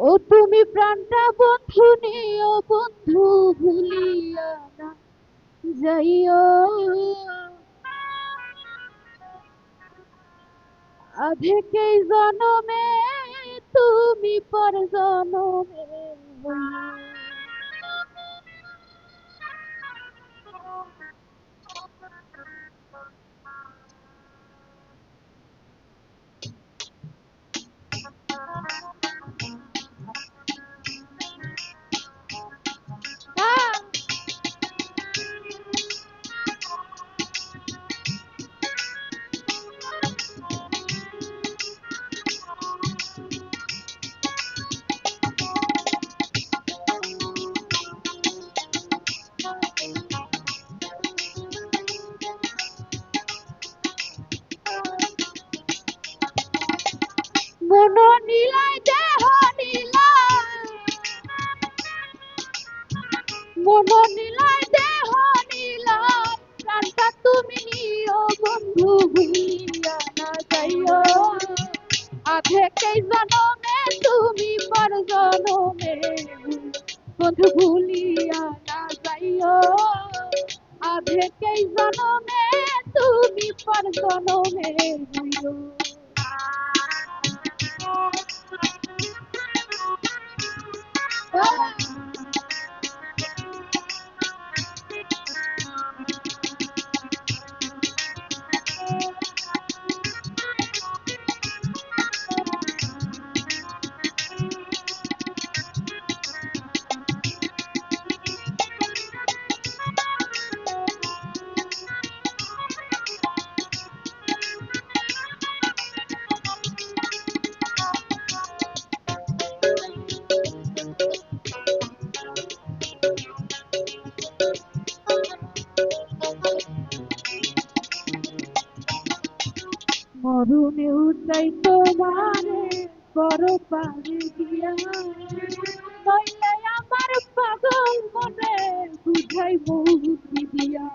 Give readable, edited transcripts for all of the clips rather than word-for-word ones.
ও তুমি প্রাণটা বন্ধু নিও বন্ধু ভুলিয়া না যাইও। আধেকেই জনমে তুমি পর জনমে মন নীলায় দেহ নীলায়, মন নীলায় দেহ নীলায়, প্রাণটা তুমি নিও বন্ধু ভুলিয়া না যাইও। আধেকেই জনমে তুমি পর জনমে বন্ধু ভুলিয়া না যাইও। আধেকেই জনমে তুমি পর জনমে হইও। মরুনে উঠাই তোমারে বড় পারে দিয়া, নইলে আমার পাগল মনে বুঝাই বুদ্ধি দিয়া।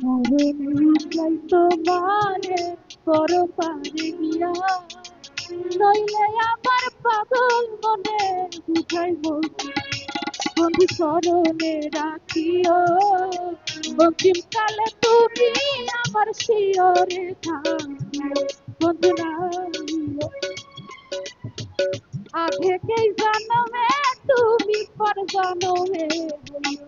মরুনে উঠাই তোমারে বড় পারে দিয়া, নইলে আমার পাগল মনে বুঝাই বুদ্ধি। বন্ধু স্মরণে রাখিও অন্তিম কালে তুমি আমার শিয়রে থাকিও। বন্ধু নাইও আধেকেই জনমে তুমি পর জনমে হইও।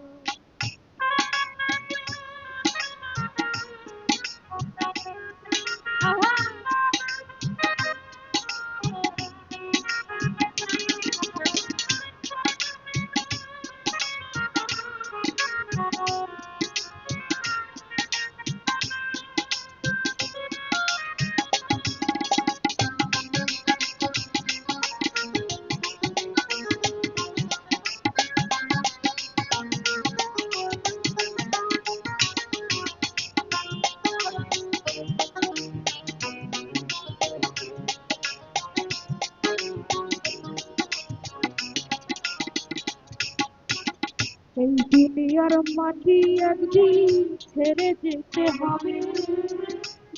এই দুনিয়ার মাটি একদিন ছেড়ে যেতে হবে,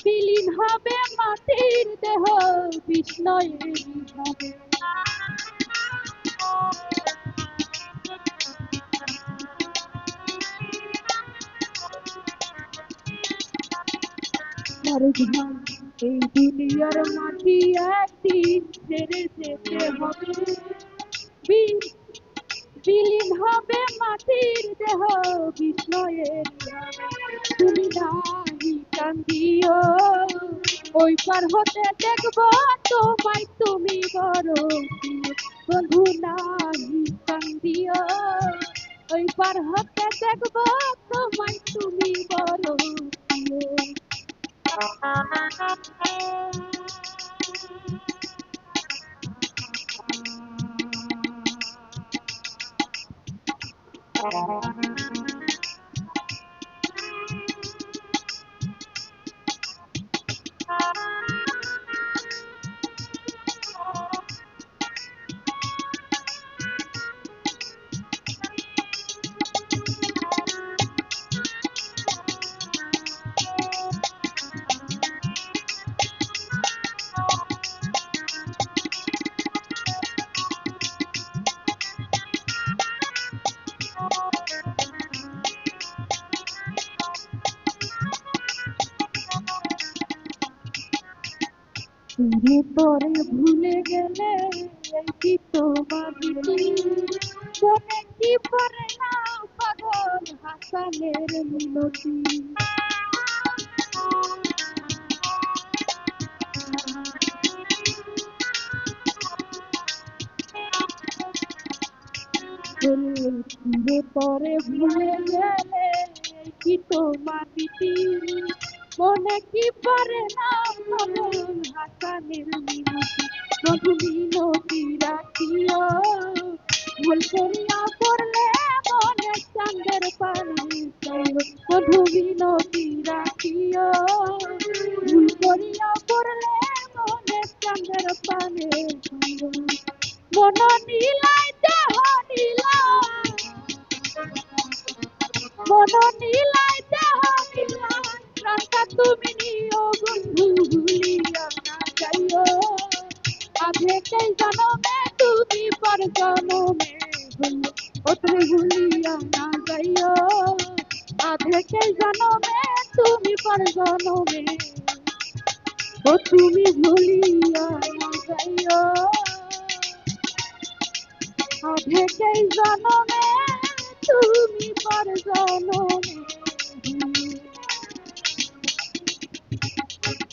বিলীন হবে মাটির দেহ বিস্ময়ের হবে। এই দুনিয়ার মাটি একদিন ছেড়ে যেতে হবে, বিলীন হবে মাটির দেহ বিস্ময়ের। তুমি নাহি কান্দিও ওই পার হতে দেখব তোমায় তুমি বড় প্রিয়। বন্ধু নাহি কান্দিও ওই পার হতে দেখব তোমায় তুমি বড় প্রিয়। তোরে ভুলে গেলে এই কি তোমার রীতি? মনে কি পড়ে না পাগল হাসানের মিনতি? তোরে ভুলে গেলে এই কি তোমার রীতি? মনে কি পড়ে না পাগল হাসানের মিনতি? প্রভু মিনতি রাখিও, ভুল করিয়া পড়লে মনে চাঁদের পানি চাইও। প্রভু মিনতি রাখিও, ভুল করিয়া পড়লে মনে চাঁদের পানি চাইও। মন নীলাই দেহ নীলাই, মন নীলাই দেহ নীলাই, প্রাণটা তুমি নিও বন্ধু ভুলিয়া না যাইও। আধেকেই জনমে তুমি পর জনমে হইও, ও তুমি ভুলিয়া না যাইও। আধেকেই জনমে তুমি পর জনমে, ও তুমি ভুলিয়া না যাইও। আধেকেই জনমে তুমি পর জনমে